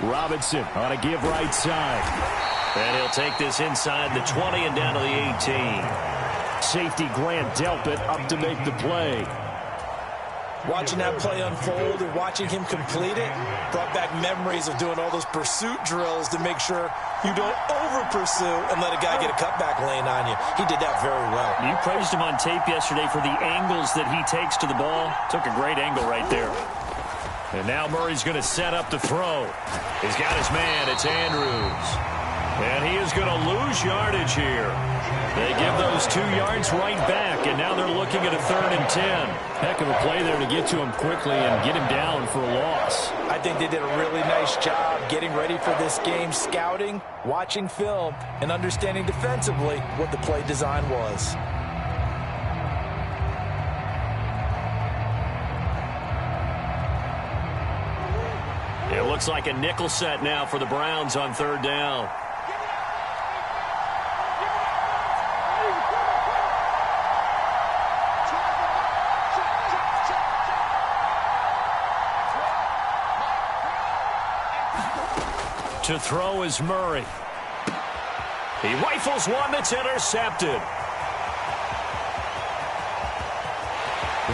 Robinson on a give right side. And he'll take this inside the 20 and down to the 18. Safety Grant Delpit up to make the play. Watching that play unfold and watching him complete it brought back memories of doing all those pursuit drills to make sure you don't over-pursue and let a guy get a cutback lane on you. He did that very well. You praised him on tape yesterday for the angles that he takes to the ball. Took a great angle right there. And now Murray's going to set up the throw. He's got his man. It's Andrews. And he is going to lose yardage here. They give those 2 yards right back, and now they're looking at a 3rd and 10. Heck of a play there to get to him quickly and get him down for a loss. I think they did a really nice job getting ready for this game, scouting, watching film, and understanding defensively what the play design was. It looks like a nickel set now for the Browns on 3rd down. To throw is Murray. He rifles one that's intercepted.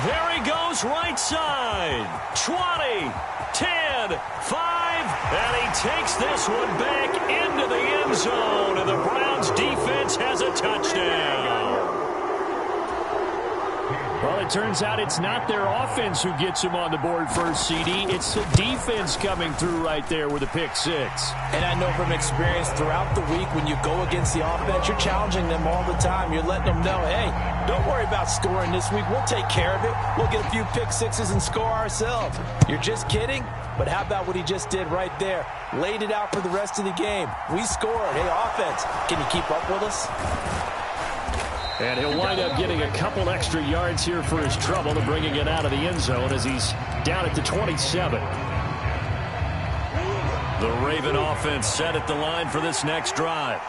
There he goes right side. 20, 10, 5, and he takes this one back into the end zone, and the Browns defense has a touchdown. Well, it turns out it's not their offense who gets him on the board first, CD. It's the defense coming through right there with a pick 6. And I know from experience throughout the week when you go against the offense, you're challenging them all the time. You're letting them know, hey, don't worry about scoring this week. We'll take care of it. We'll get a few pick 6s and score ourselves. You're just kidding? But how about what he just did right there? Laid it out for the rest of the game. We scored. Hey, offense, can you keep up with us? And he'll wind up getting a couple extra yards here for his trouble and bringing it out of the end zone as he's down at the 27. The Raven offense set at the line for this next drive.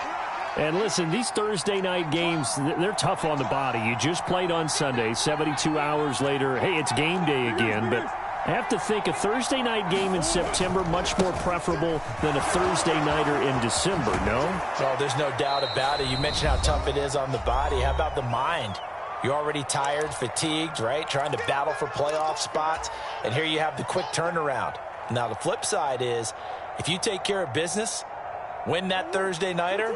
And listen, these Thursday night games, they're tough on the body. You just played on Sunday, 72 hours later. Hey, it's game day again, but I have to think a Thursday night game in September much more preferable than a Thursday nighter in December, no? Oh, there's no doubt about it. You mentioned how tough it is on the body. How about the mind? You're already tired, fatigued, right? Trying to battle for playoff spots. And here you have the quick turnaround. Now, the flip side is if you take care of business, win that Thursday nighter,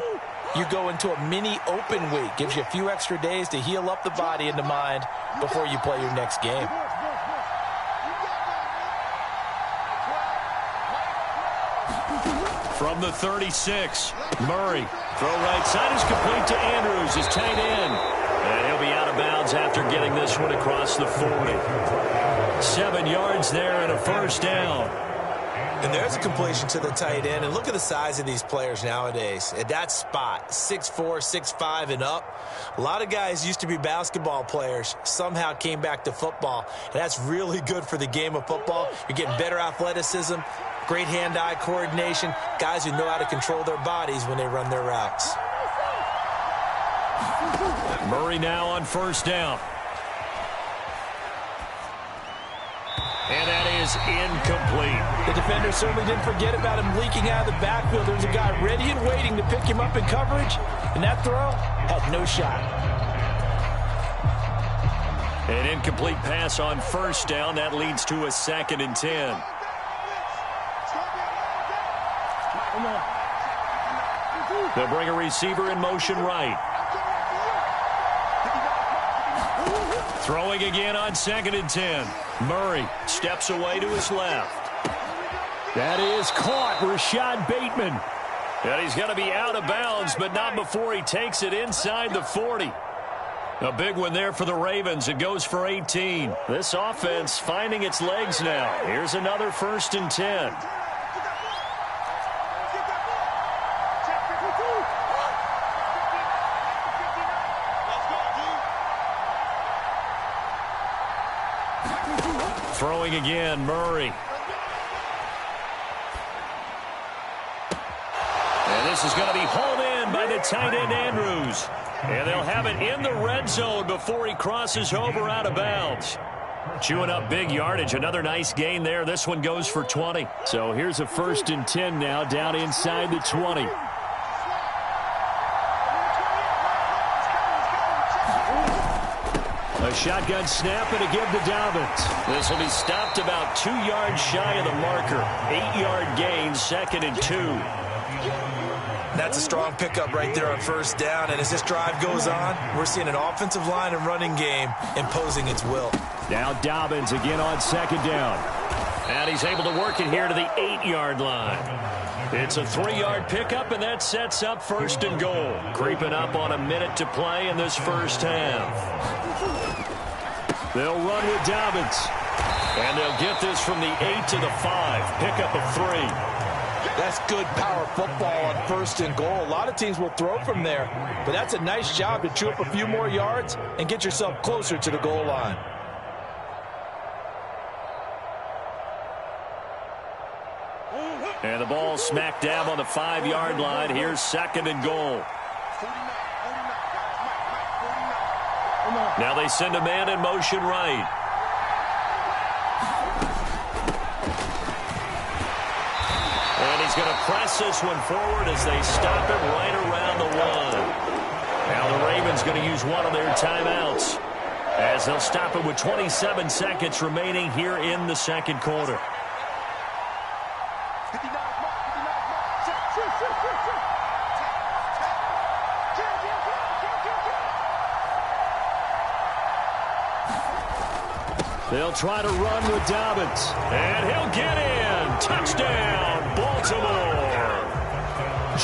you go into a mini open week. Gives you a few extra days to heal up the body and the mind before you play your next game. From the 36, Murray. Throw right side is complete to Andrews, his tight end. And he'll be out of bounds after getting this one across the 40. 7 yards there and a 1st down. And there's a completion to the tight end. And look at the size of these players nowadays. At that spot, 6'4", 6'5", and up. A lot of guys used to be basketball players, somehow came back to football. And that's really good for the game of football. You're getting better athleticism, great hand-eye coordination, guys who know how to control their bodies when they run their routes. Murray now on 1st down. And that is incomplete. The defender certainly didn't forget about him leaking out of the backfield. There's a guy ready and waiting to pick him up in coverage, and that throw had no shot. An incomplete pass on 1st down. That leads to a 2nd and 10. They'll bring a receiver in motion right. Throwing again on 2nd and 10. Murray steps away to his left. That is caught. Rashad Bateman. And he's going to be out of bounds, but not before he takes it inside the 40. A big one there for the Ravens. It goes for 18. This offense finding its legs now. Here's another 1st and 10. Throwing again, Murray. And this is going to be hauled in by the tight end, Andrews. And they'll have it in the red zone before he crosses over out of bounds. Chewing up big yardage. Another nice gain there. This one goes for 20. So here's a 1st and 10 now down inside the 20. A shotgun snap and a give to Dobbins. This will be stopped about 2 yards shy of the marker. 8-yard gain, 2nd and 2. That's a strong pickup right there on 1st down. And as this drive goes on, we're seeing an offensive line and running game imposing its will. Now Dobbins again on 2nd down. And he's able to work it here to the 8-yard line. It's a 3-yard pickup, and that sets up 1st and goal. Creeping up on a minute to play in this first half. They'll run with Dobbins. And they'll get this from the 8 to the 5. Pickup of 3. That's good power football on 1st and goal. A lot of teams will throw from there, but that's a nice job to chew up a few more yards and get yourself closer to the goal line. And the ball smack dab on the 5-yard line. Here's 2nd and goal. Now they send a man in motion right. And he's going to press this one forward as they stop it right around the 1. Now the Ravens going to use one of their timeouts as they'll stop it with 27 seconds remaining here in the 2nd quarter. They'll try to run with Dobbins. And he'll get in. Touchdown, Baltimore.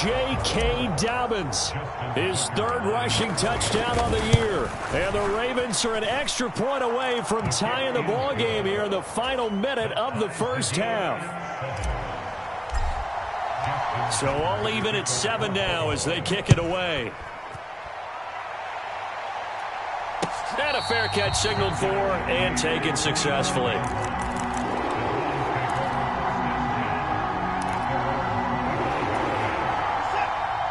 J.K. Dobbins, his 3rd rushing touchdown on the year. And the Ravens are an extra point away from tying the ball game here in the final minute of the first half. So all even at 7 now as they kick it away. And a fair catch signaled for and taken successfully.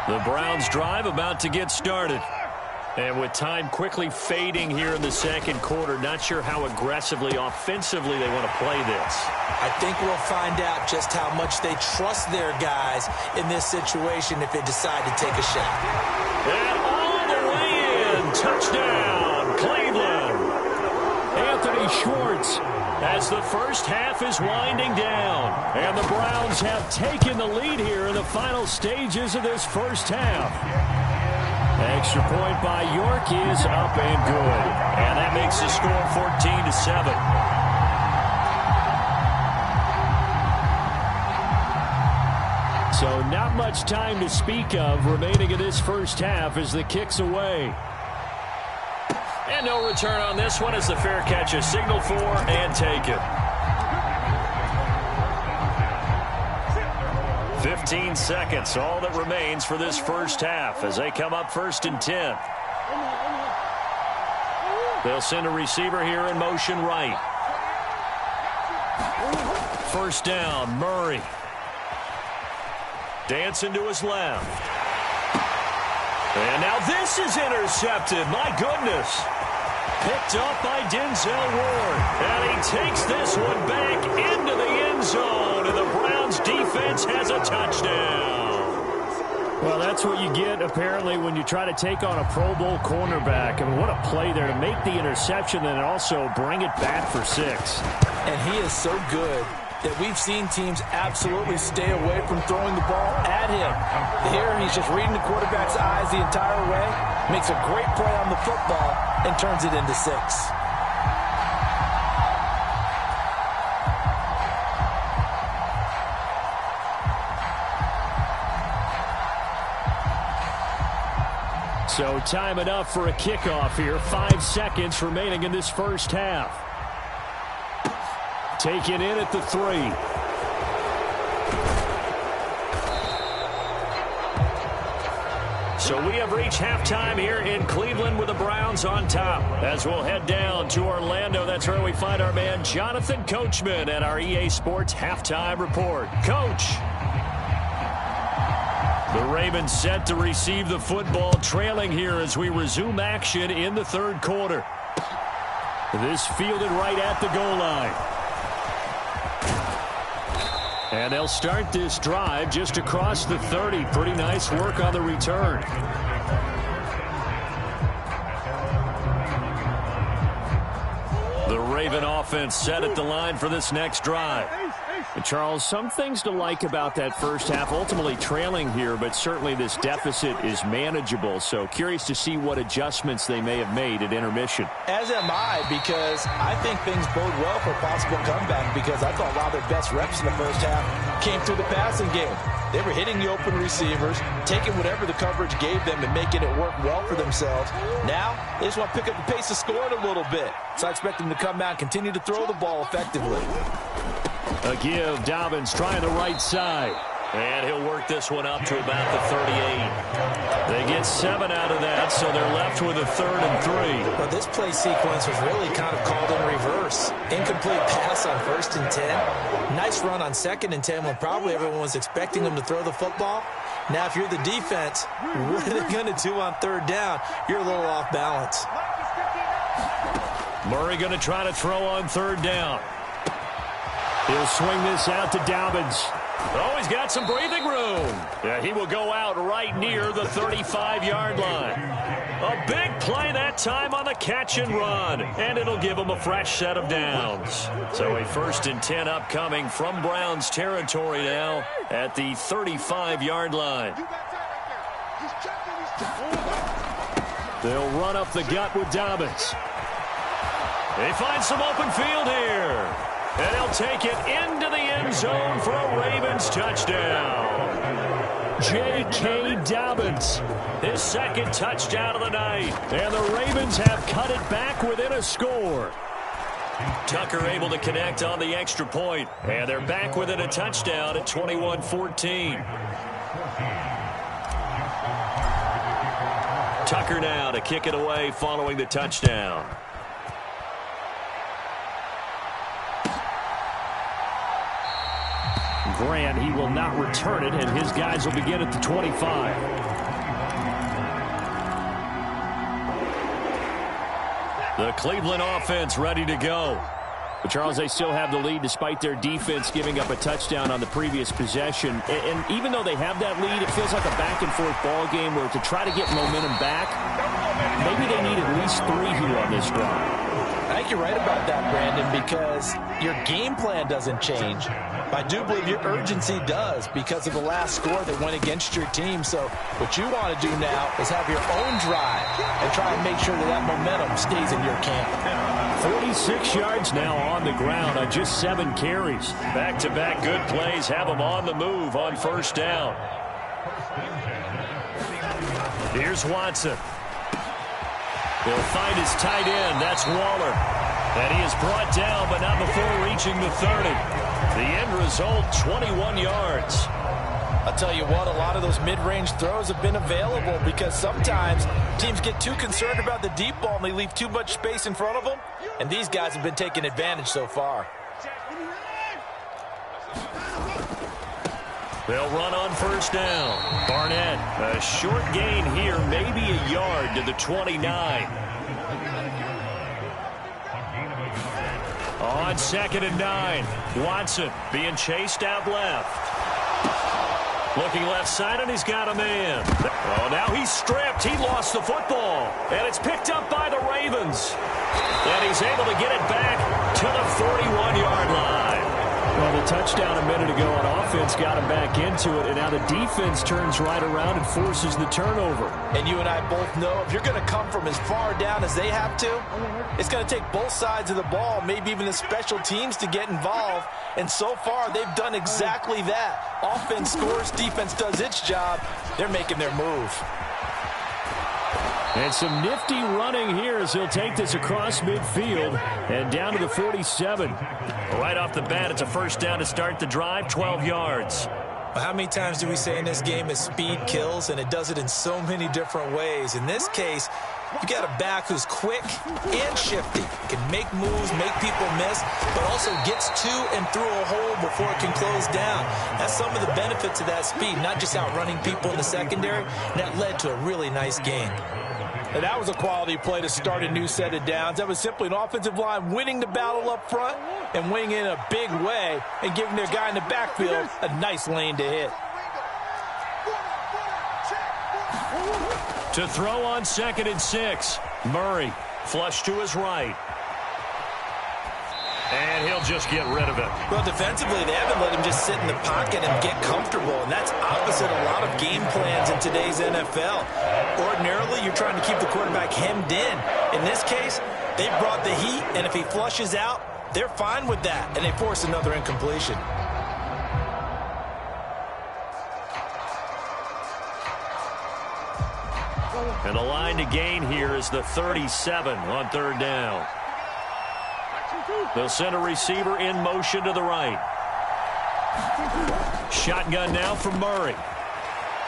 The Browns drive about to get started. And with time quickly fading here in the 2nd quarter, not sure how aggressively, offensively they want to play this. I think we'll find out just how much they trust their guys in this situation if they decide to take a shot. And all the way in. Touchdown, Cleveland. Anthony Schwartz, as the first half is winding down. And the Browns have taken the lead here in the final stages of this first half. Extra point by York is up and good. And that makes the score 14-7. So not much time to speak of remaining in this first half as the kick's away. And no return on this one as the fair catch is signaled for and taken. 15 seconds, all that remains for this first half as they come up 1st and 10. They'll send a receiver here in motion right. 1st down, Murray. Dancing to his left. And now this is intercepted. My goodness. Picked up by Denzel Ward. And he takes this one back into the end zone. And the Browns defense has a touchdown. Well, that's what you get, apparently, when you try to take on a Pro Bowl cornerback. I mean, what a play there to make the interception and also bring it back for 6. And he is so good that we've seen teams absolutely stay away from throwing the ball at him. Here, he's just reading the quarterback's eyes the entire way, makes a great play on the football, and turns it into 6. So time enough for a kickoff here. 5 seconds remaining in this first half. Taken in at the 3. So we have reached halftime here in Cleveland with the Browns on top. As we'll head down to Orlando, that's where we find our man Jonathan Coachman at our EA Sports Halftime Report. Coach. The Ravens set to receive the football, trailing here as we resume action in the 3rd quarter. This fielded right at the goal line. And they'll start this drive just across the 30. Pretty nice work on the return. The Raven offense set at the line for this next drive. And Charles, some things to like about that first half. Ultimately trailing here, but certainly this deficit is manageable. So curious to see what adjustments they may have made at intermission. As am I, because I think things bode well for a possible comeback, because I thought a lot of their best reps in the first half came through the passing game. They were hitting the open receivers, taking whatever the coverage gave them and making it work well for themselves. Now, they just want to pick up the pace of scoring a little bit. So I expect them to come out and continue to throw the ball effectively. A give. Dobbins trying the right side. And he'll work this one up to about the 38. They get 7 out of that, so they're left with a 3rd and 3. Well, this play sequence was really kind of called in reverse. Incomplete pass on 1st and 10. Nice run on 2nd and 10 when probably everyone was expecting them to throw the football. Now, if you're the defense, what are they going to do on 3rd down? You're a little off balance. Murray going to try to throw on 3rd down. He'll swing this out to Dobbins. Oh, he's got some breathing room. Yeah, he will go out right near the 35-yard line. A big play that time on the catch and run, and it'll give him a fresh set of downs. So a 1st and 10 upcoming from Browns territory now at the 35-yard line. They'll run up the gut with Dobbins. They find some open field here. And he'll take it into the end zone for a Ravens touchdown. J.K. Dobbins, his 2nd touchdown of the night. And the Ravens have cut it back within a score. Tucker able to connect on the extra point. And they're back within a touchdown at 21-14. Tucker now to kick it away following the touchdown. Grant, he will not return it, and his guys will begin at the 25. The Cleveland offense ready to go. But Charles, they still have the lead despite their defense giving up a touchdown on the previous possession. And even though they have that lead, it feels like a back-and-forth ball game where to try to get momentum back, maybe they need at least 3 here on this drive. I think you're right about that, Brandon, because your game plan doesn't change. I do believe your urgency does because of the last score that went against your team. So what you want to do now is have your own drive and try and make sure that that momentum stays in your camp. 46 yards now on the ground on just 7 carries. Back-to-back good plays have them on the move on 1st down. Here's Watson. He'll find his tight end. That's Waller. And he is brought down, but not before reaching the 30. The end result, 21 yards. I'll tell you what, a lot of those mid-range throws have been available because sometimes teams get too concerned about the deep ball and they leave too much space in front of them. And these guys have been taking advantage so far. They'll run on 1st down. Barnett, a short gain here, maybe a yard to the 29. On 2nd and 9, Watson being chased out left. Looking left side, and he's got a man. Oh, now he's stripped. He lost the football. And it's picked up by the Ravens. And he's able to get it back to the 41-yard line. Well, the touchdown a minute ago on offense got him back into it, and now the defense turns right around and forces the turnover. And you and I both know if you're going to come from as far down as they have to, it's going to take both sides of the ball, maybe even the special teams to get involved. And so far, they've done exactly that. Offense scores, defense does its job. They're making their move. And some nifty running here as he'll take this across midfield and down to the 47. Right off the bat, it's a 1st down to start the drive, 12 yards. Well, how many times do we say in this game is speed kills, and it does it in so many different ways. In this case, you got a back who's quick and shifty, can make moves, make people miss, but also gets to and through a hole before it can close down. That's some of the benefits of that speed, not just outrunning people in the secondary, and that led to a really nice game. And that was a quality play to start a new set of downs. That was simply an offensive line winning the battle up front and winning in a big way and giving their guy in the backfield a nice lane to hit. To throw on 2nd and 6. Murray flush to his right. And he'll just get rid of it. Well, defensively, they haven't let him just sit in the pocket and get comfortable, and that's opposite a lot of game plans in today's NFL. Ordinarily, you're trying to keep the quarterback hemmed in. In this case, they brought the heat, and if he flushes out, they're fine with that, and they force another incompletion. And the line to gain here is the 37 on 3rd down. They'll send a receiver in motion to the right. Shotgun now from Murray.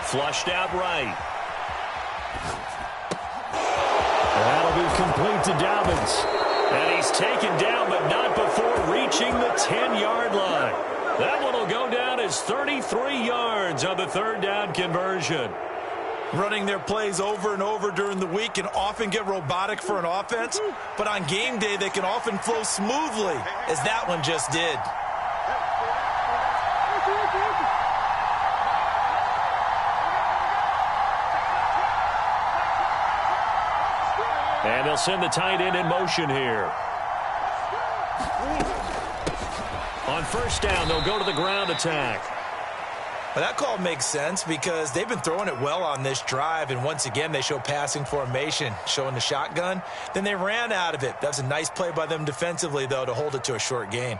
Flushed out right. That'll be complete to Dobbins. And he's taken down, but not before reaching the 10-yard line. That one will go down as 33 yards on the 3rd down conversion. Running their plays over and over during the week can often get robotic for an offense, but on game day they can often flow smoothly, as that one just did. And they'll send the tight end in motion here. On 1st down, they'll go to the ground attack. Well, that call makes sense because they've been throwing it well on this drive, and once again they show passing formation, showing the shotgun. Then they ran out of it. That's a nice play by them defensively, though, to hold it to a short gain.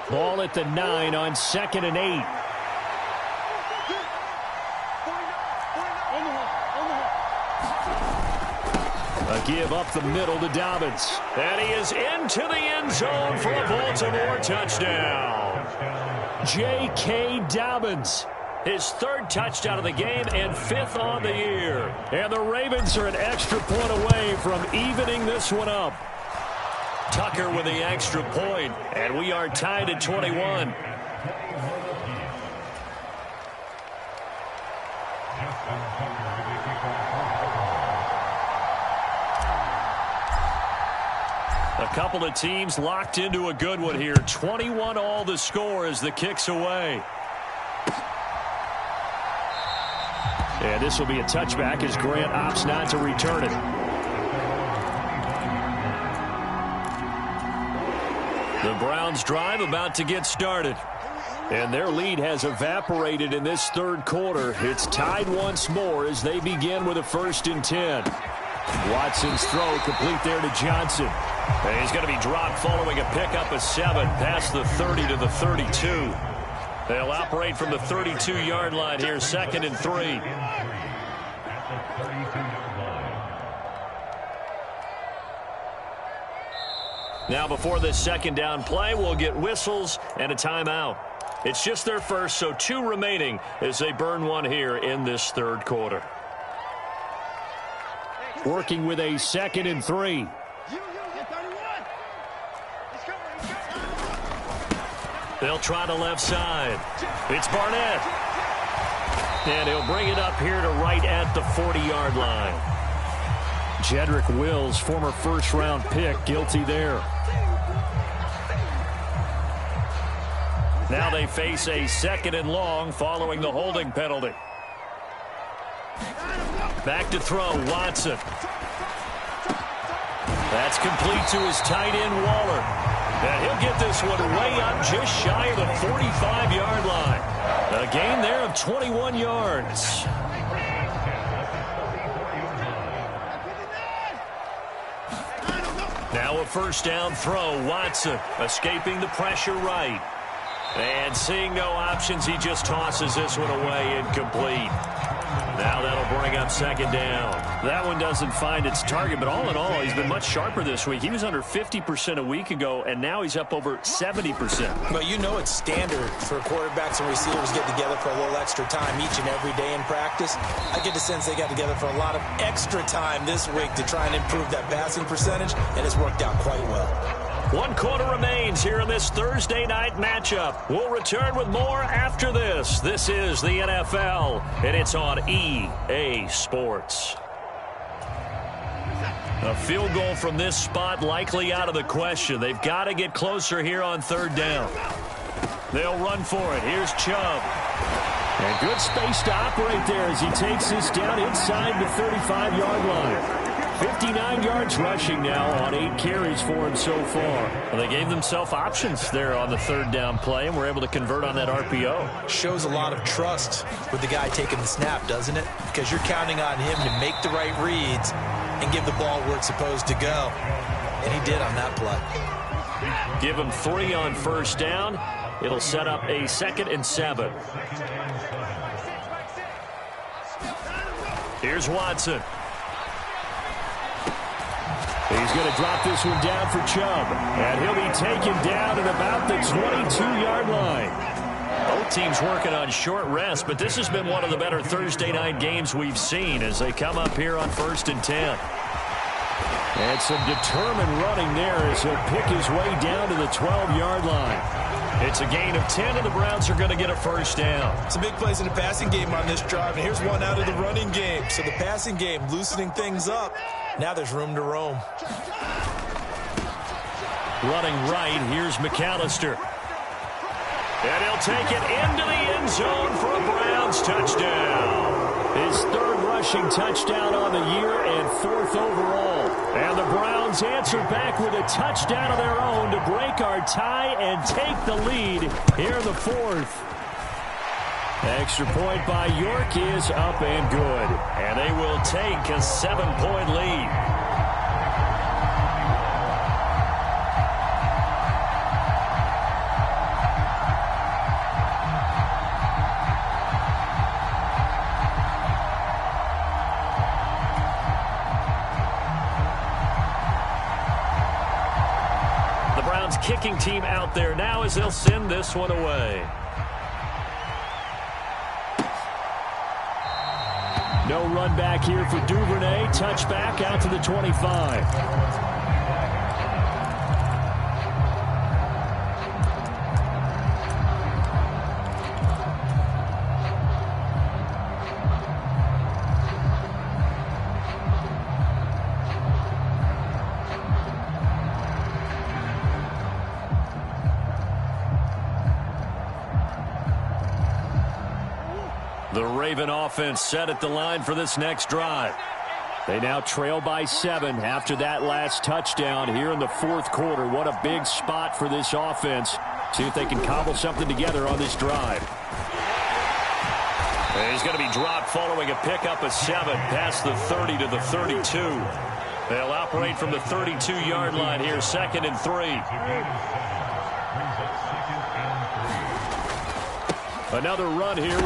Ball at the 9 on 2nd and 8. A give up the middle to Dobbins. And he is into the end zone for a Baltimore touchdown. J.K. Dobbins. His 3rd touchdown of the game and 5th on the year. And the Ravens are an extra point away from evening this one up. Tucker with the extra point, and we are tied at 21. A couple of teams locked into a good one here. 21 all the score as the kick's away. And this will be a touchback as Grant opts not to return it. The Browns drive about to get started. And their lead has evaporated in this 3rd quarter. It's tied once more as they begin with a 1st and 10. Watson's throw complete there to Johnson. And he's going to be dropped following a pickup of 7 past the 30 to the 32. They'll operate from the 32-yard line here, 2nd and 3. Now before this 2nd down play, we'll get whistles and a timeout. It's just their first, so 2 remaining as they burn one here in this 3rd quarter. Working with a 2nd and 3. They'll try the left side. It's Barnett. And he'll bring it up here to right at the 40-yard line. Jedrick Wills, former 1st-round pick, guilty there. Now they face a 2nd and long following the holding penalty. Back to throw, Watson. That's complete to his tight end, Waller. And he'll get this one way up just shy of the 45-yard line. A gain there of 21 yards. Now a 1st down throw, Watson escaping the pressure right. And seeing no options, he just tosses this one away incomplete. Now that'll bring up 2nd down. That one doesn't find its target, but all in all, he's been much sharper this week. He was under 50% a week ago, and now he's up over 70%. But you know it's standard for quarterbacks and receivers get together for a little extra time each and every day in practice. I get the sense they got together for a lot of extra time this week to try and improve that passing percentage, and it's worked out quite well. 1 quarter remains here in this Thursday night matchup. We'll return with more after this. This is the NFL, and it's on EA Sports. A field goal from this spot likely out of the question. They've got to get closer here on 3rd down. They'll run for it. Here's Chubb. And good space to operate there as he takes this down inside the 35-yard line. 59 yards rushing now on 8 carries for him so far. Well, they gave themselves options there on the 3rd down play, and were able to convert on that RPO. Shows a lot of trust with the guy taking the snap, doesn't it? Because you're counting on him to make the right reads and give the ball where it's supposed to go. And he did on that play. Give him 3 on 1st down. It'll set up a 2nd and 7. Here's Watson. He's going to drop this one down for Chubb. And he'll be taken down at about the 22-yard line. Both teams working on short rest, but this has been one of the better Thursday night games we've seen as they come up here on 1st and 10. And some determined running there as he'll pick his way down to the 12-yard line. It's a gain of 10, and the Browns are going to get a 1st down. Some big plays in the passing game on this drive, and here's one out of the running game. So the passing game loosening things up. Now there's room to roam. Running right, here's McAllister. And he'll take it into the end zone for a Browns touchdown. His 3rd rushing touchdown on the year and 4th overall. And the Browns answer back with a touchdown of their own to break our tie and take the lead here in the 4th. Extra point by York is up and good. And they will take a 7-point lead. The Browns kicking team out there now as they'll send this one away. No run back here for Duvernay. Touchback out to the 25. The Raven offense set at the line for this next drive. They now trail by 7 after that last touchdown here in the 4th quarter. What a big spot for this offense. See if they can cobble something together on this drive. And he's going to be dropped following a pickup of 7 past the 30 to the 32. They'll operate from the 32-yard line here, 2nd and 3. Another run here. And he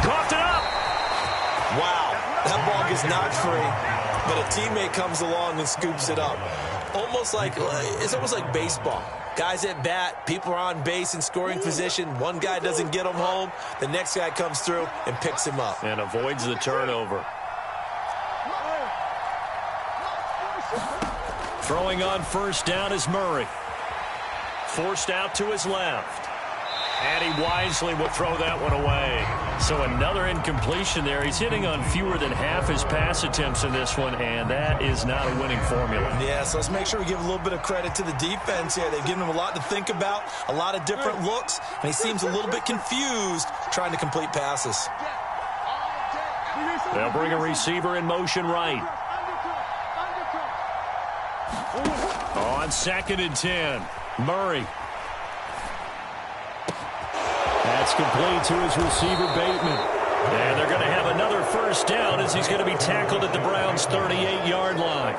coughed it up. Wow, that ball gets knocked free, but a teammate comes along and scoops it up. It's almost like baseball. Guys at bat, people are on base in scoring position. One guy doesn't get him home. The next guy comes through and picks him up. And avoids the turnover. Throwing on 1st down is Murray. Forced out to his left. And he wisely will throw that one away. So another incompletion there. He's hitting on fewer than half his pass attempts in this one, and that is not a winning formula. Yeah, so let's make sure we give a little bit of credit to the defense here. They've given him a lot to think about, a lot of different looks, and he seems a little bit confused trying to complete passes. They'll bring a receiver in motion right. On 2nd and 10, Murray. That's complete to his receiver, Bateman. And they're going to have another 1st down as he's going to be tackled at the Browns' 38-yard line.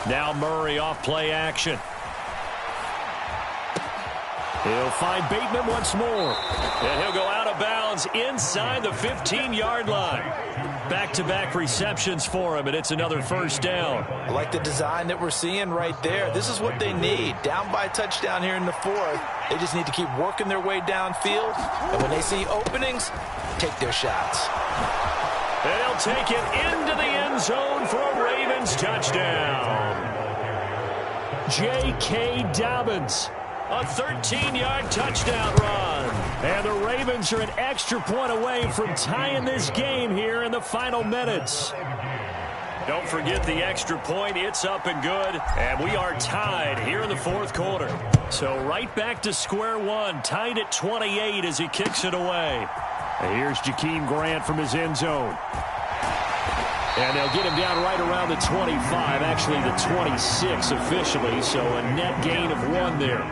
Now Murray off play action. He'll find Bateman once more. And he'll go out of bounds inside the 15-yard line. Back-to-back receptions for him, and it's another 1st down. I like the design that we're seeing right there. This is what they need. Down by a touchdown here in the 4th. They just need to keep working their way downfield. And when they see openings, take their shots. And he'll take it into the end zone for a Ravens touchdown. J.K. Dobbins. A 13-yard touchdown run. And the Ravens are an extra point away from tying this game here in the final minutes. Don't forget the extra point. It's up and good. And we are tied here in the fourth quarter. So right back to square one. Tied at 28 as he kicks it away. And here's Jakeem Grant from his end zone. And they'll get him down right around the 25. Actually, the 26 officially. So a net gain of 1 there.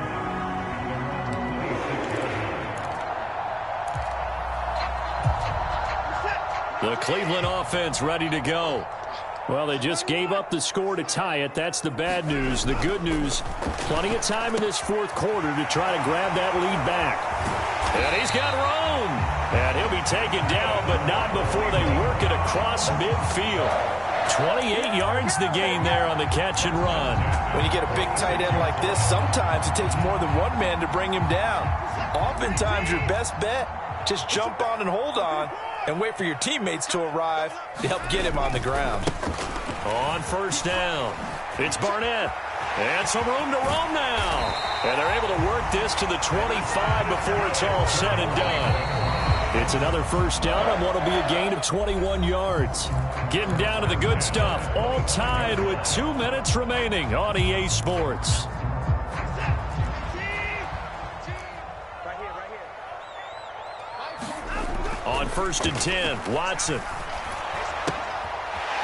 The Cleveland offense ready to go. Well, they just gave up the score to tie it. That's the bad news. The good news, plenty of time in this fourth quarter to try to grab that lead back. And he's got room. And he'll be taken down, but not before they work it across midfield. 28 yards the gain there on the catch and run. When you get a big tight end like this, sometimes it takes more than one man to bring him down. Oftentimes, your best bet, just jump on and hold on and wait for your teammates to arrive to help get him on the ground. On first down, it's Barnett. And some room to roam now. And they're able to work this to the 25 before it's all said and done. It's another first down on what will be a gain of 21 yards. Getting down to the good stuff. All tied with 2 minutes remaining on EA Sports. On first and 10, Watson.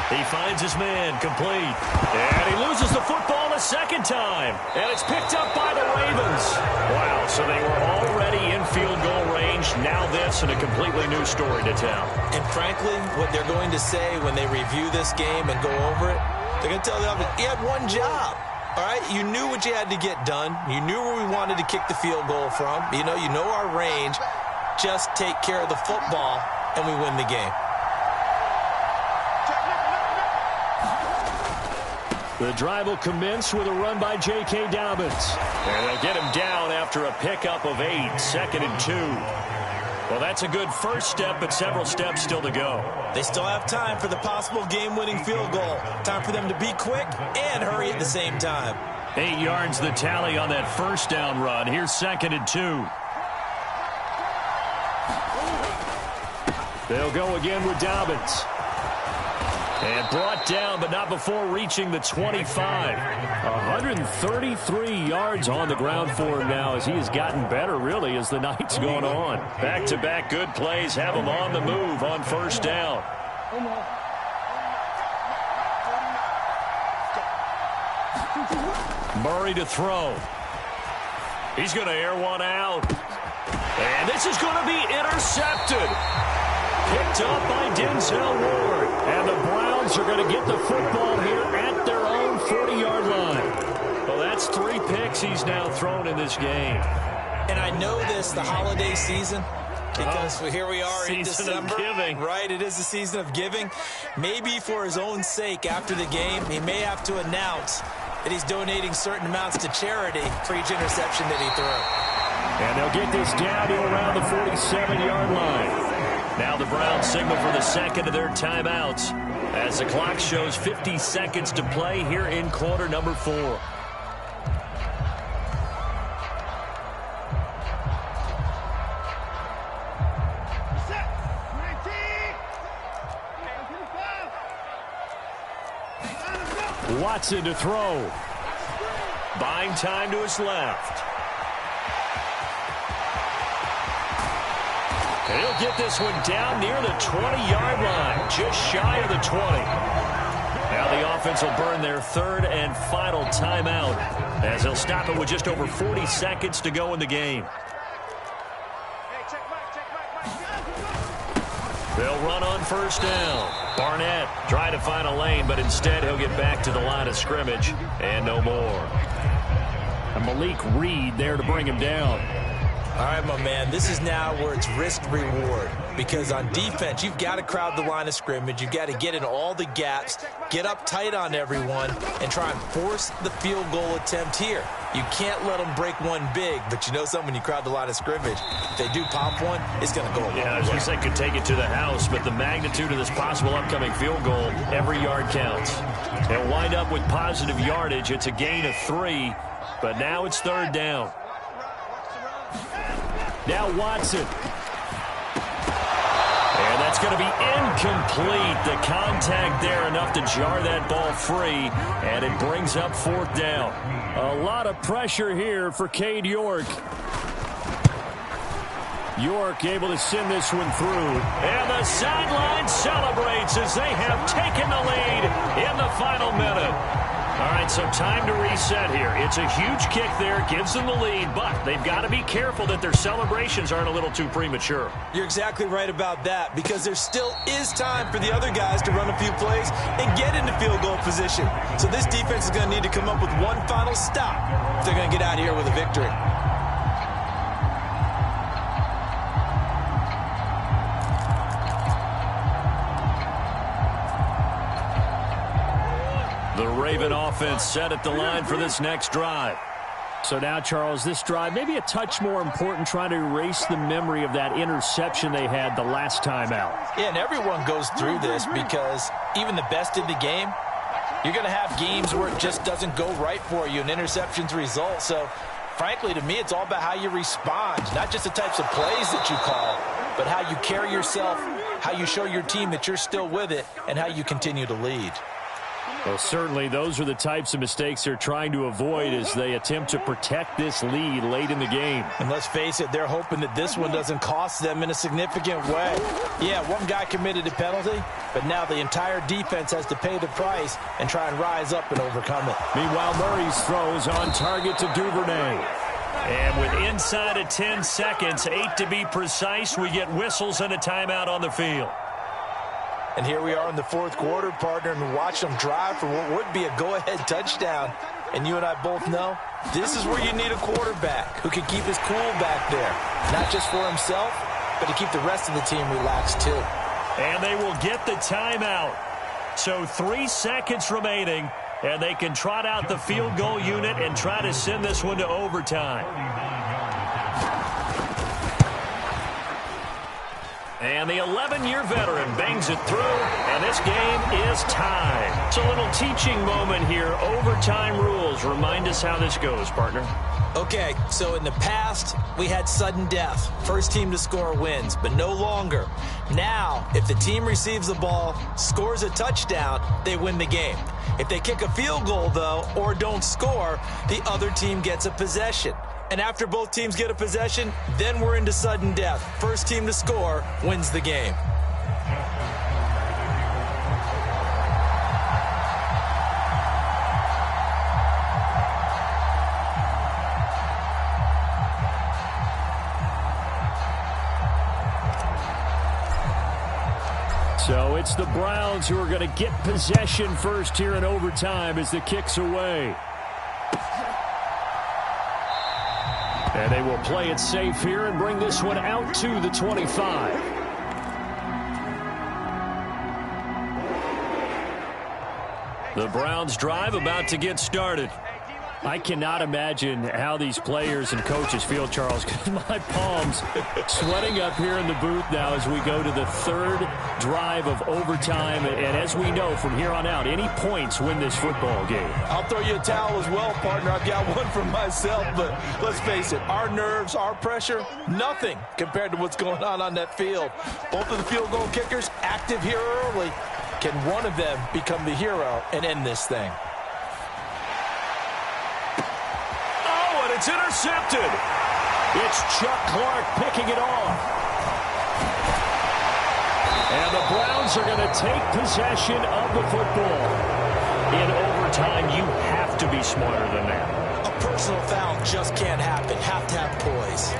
He finds his man, complete. And he loses the football a second time. And it's picked up by the Ravens. Wow, so they were already in field goal range. Now this and a completely new story to tell. And frankly, what they're going to say when they review this game and go over it, they're going to tell the offense, you had one job. All right, you knew what you had to get done. You knew where we wanted to kick the field goal from. You know our range. Just take care of the football, and we win the game. The drive will commence with a run by J.K. Dobbins. And they'll get him down after a pickup of 8, 2nd and 2. Well, that's a good first step, but several steps still to go. They still have time for the possible game-winning field goal. Time for them to be quick and hurry at the same time. 8 yards the tally on that first down run. Here's 2nd and 2. They'll go again with Dobbins. And brought down, but not before reaching the 25. 133 yards on the ground for him now as he has gotten better, really, as the night's gone on. Back-to-back good plays have him on the move on first down. Murray to throw. He's going to air one out. And this is going to be intercepted. Picked up by Denzel Ward. And the Browns are going to get the football here at their own 40-yard line. Well, that's 3 picks he's now thrown in this game. And I know this, the holiday season, because here we are in December. Season of giving. Right, it is the season of giving. Maybe for his own sake after the game, he may have to announce that he's donating certain amounts to charity for each interception that he threw. And they'll get this down to around the 47-yard line. Now the Browns signal for the second of their timeouts as the clock shows 50 seconds to play here in quarter number 4. Watson to throw. Buying time to his left. And he'll get this one down near the 20-yard line, just shy of the 20. Now the offense will burn their third and final timeout as they'll stop it with just over 40 seconds to go in the game. They'll run on first down. Barnett trying to find a lane, but instead he'll get back to the line of scrimmage and no more. And Malik Reed there to bring him down. All right, my man, this is now where it's risk-reward. Because on defense, you've got to crowd the line of scrimmage. You've got to get in all the gaps, get up tight on everyone, and try and force the field goal attempt here. You can't let them break one big, but you know something, when you crowd the line of scrimmage, if they do pop one, it's going to go a long way. Yeah, I was going to say could take it to the house, but the magnitude of this possible upcoming field goal, every yard counts. They'll wind up with positive yardage. It's a gain of 3, but now it's 3rd down. Now Watson. And that's going to be incomplete. The contact there enough to jar that ball free, and it brings up 4th down. A lot of pressure here for Cade York. York able to send this one through. And the sideline celebrates as they have taken the lead in the final minute. All right, so time to reset here. It's a huge kick there, gives them the lead, but they've got to be careful that their celebrations aren't a little too premature. You're exactly right about that, because there still is time for the other guys to run a few plays and get into field goal position. So this defense is going to need to come up with one final stop if they're going to get out of here with a victory. The Raven offense set at the line for this next drive. So now, Charles, this drive maybe a touch more important, trying to erase the memory of that interception they had the last time out. Yeah, and everyone goes through this, because even the best in the game, you're going to have games where it just doesn't go right for you and interceptions result. So, frankly, to me, it's all about how you respond, not just the types of plays that you call, but how you carry yourself, how you show your team that you're still with it, and how you continue to lead. Well, certainly those are the types of mistakes they're trying to avoid as they attempt to protect this lead late in the game. And let's face it, they're hoping that this one doesn't cost them in a significant way. Yeah, one guy committed a penalty, but now the entire defense has to pay the price and try and rise up and overcome it. Meanwhile, Murray's throw is on target to Duvernay. And with inside of 10 seconds, 8 to be precise, we get whistles and a timeout on the field. And here we are in the 4th quarter, partner, and watch them drive for what would be a go-ahead touchdown. And you and I both know this is where you need a quarterback who can keep his cool back there, not just for himself, but to keep the rest of the team relaxed too. And they will get the timeout. So 3 seconds remaining, and they can trot out the field goal unit and try to send this one to overtime. And the 11-year veteran bangs it through, and this game is tied. It's a little teaching moment here. Overtime rules. Remind us how this goes, partner. Okay, so in the past, we had sudden death. First team to score wins, but no longer. Now, if the team receives the ball, scores a touchdown, they win the game. If they kick a field goal, though, or don't score, the other team gets a possession. And after both teams get a possession, then we're into sudden death. First team to score wins the game. So it's the Browns who are going to get possession first here in overtime as the kick's away. And they will play it safe here and bring this one out to the 25. The Browns drive about to get started. I cannot imagine how these players and coaches feel, Charles, because my palms sweating up here in the booth now as we go to the 3rd drive of overtime. And as we know, from here on out, any points win this football game. I'll throw you a towel as well, partner. I've got one for myself, but let's face it, our nerves, our pressure, nothing compared to what's going on that field. Both of the field goal kickers active here early. Can one of them become the hero and end this thing? It's intercepted. It's Chuck Clark picking it off. And the Browns are going to take possession of the football. In overtime, you have to be smarter than that. A personal foul just can't happen. Have to have poise.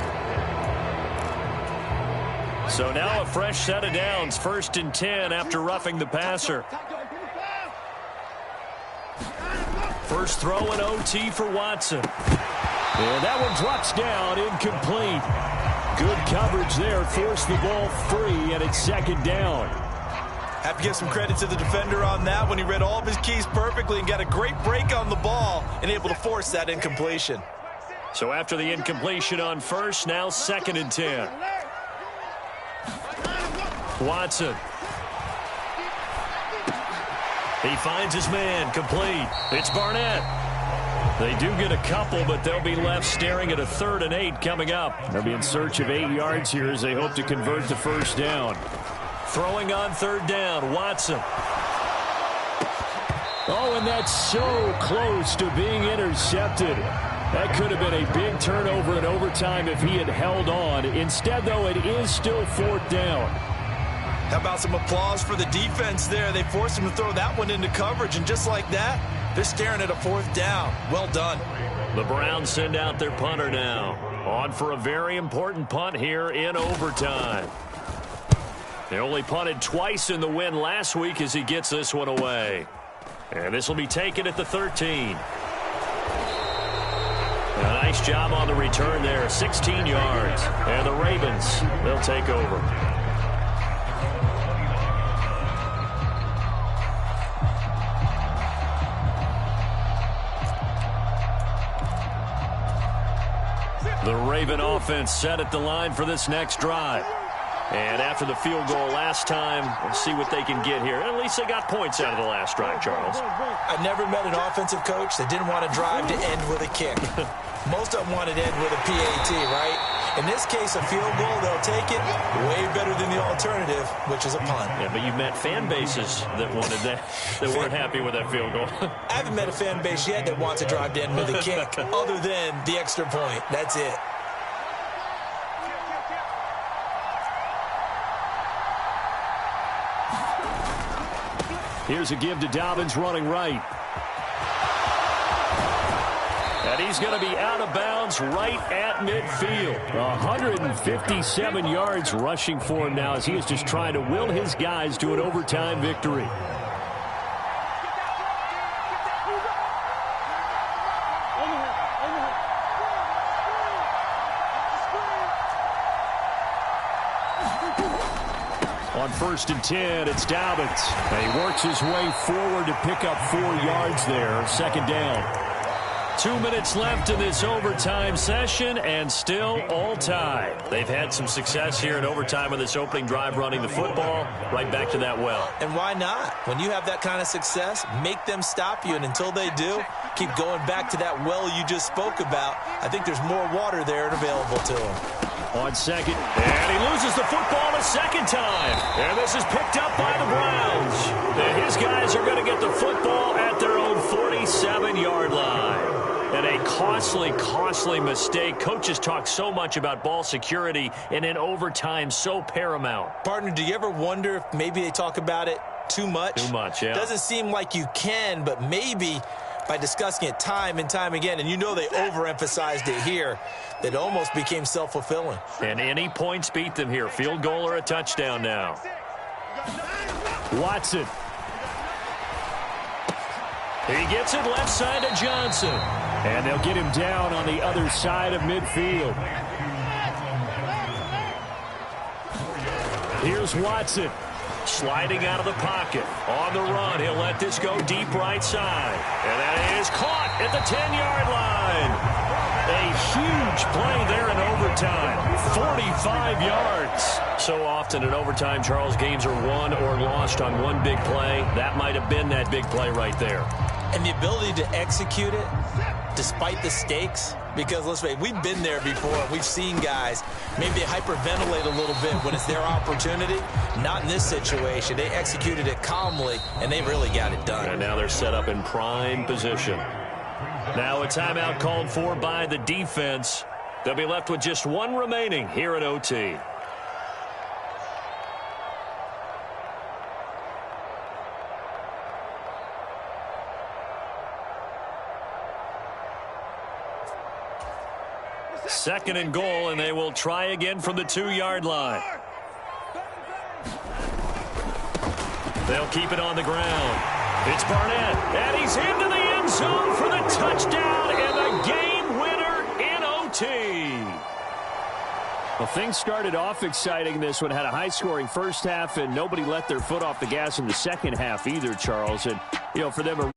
So now a fresh set of downs. 1st and 10 after roughing the passer. First throw in OT for Watson. And that one drops down, incomplete. Good coverage there, forced the ball free, and it's 2nd down. Have to give some credit to the defender on that when he read all of his keys perfectly and got a great break on the ball and able to force that incompletion. So after the incompletion on first, now 2nd and 10. Watson. He finds his man, complete. It's Barnett. They do get a couple, but they'll be left staring at a 3rd and 8 coming up. They'll be in search of 8 yards here as they hope to convert the first down. Throwing on 3rd down, Watson. Oh, and that's so close to being intercepted. That could have been a big turnover in overtime if he had held on. Instead, though, it is still 4th down. How about some applause for the defense there? They forced him to throw that one into coverage, and just like that, they're staring at a 4th down. Well done. The Browns send out their punter now. On for a very important punt here in overtime. They only punted twice in the win last week as he gets this one away. And this will be taken at the 13. A nice job on the return there, 16 yards. And the Ravens, they'll take over. The Raven offense set at the line for this next drive. And after the field goal last time, we'll see what they can get here. At least they got points out of the last drive, Charles. I never met an offensive coach that didn't want to drive to end with a kick. Most of them wanted to end with a PAT, right? In this case, a field goal, they'll take it way better than the alternative, which is a punt. Yeah, but you've met fan bases that wanted that weren't happy with that field goal. I haven't met a fan base yet that wants to drive to end with a kick other than the extra point. That's it. Here's a give to Dobbins running right. And he's going to be out of bounds right at midfield. 157 yards rushing for him now as he is just trying to will his guys to an overtime victory. On 1st and 10, it's Dobbins. And he works his way forward to pick up 4 yards there. 2nd down. 2 minutes left in this overtime session, and still all tied. They've had some success here in overtime on this opening drive running the football. Right back to that well. And why not? When you have that kind of success, make them stop you, and until they do, keep going back to that well you just spoke about. I think there's more water there and available to them. On 2nd, and he loses the football a 2nd time. And this is picked up by the Browns. And his guys are going to get the football at their own 47-yard line. And a costly mistake. Coaches talk so much about ball security, and in overtime, so paramount. Partner, do you ever wonder if maybe they talk about it too much? Too much, yeah. Doesn't seem like you can, but maybe by discussing it time and time again, and you know they overemphasized it here, that almost became self-fulfilling. And any points beat them here. Field goal or a touchdown now. Watson. He gets it left side to Johnson. And they'll get him down on the other side of midfield. Here's Watson. Sliding out of the pocket. On the run, he'll let this go deep right side. And that is caught at the 10-yard line. A huge play there in overtime. 45 yards. So often in overtime, Charles, games are won or lost on one big play. That might have been that big play right there. And the ability to execute it despite the stakes, because let's face it, we've been there before. We've seen guys maybe hyperventilate a little bit when it's their opportunity. Not in this situation. They executed it calmly, and they really got it done. And now they're set up in prime position. Now a timeout called for by the defense. They'll be left with just one remaining here at OT. Second and goal, and they will try again from the 2-yard line. They'll keep it on the ground. It's Barnett, and he's into the end zone for the touchdown and the game winner in OT. Well, things started off exciting. This one had a high-scoring first half, and nobody let their foot off the gas in the second half either, Charles. And, you know, for them...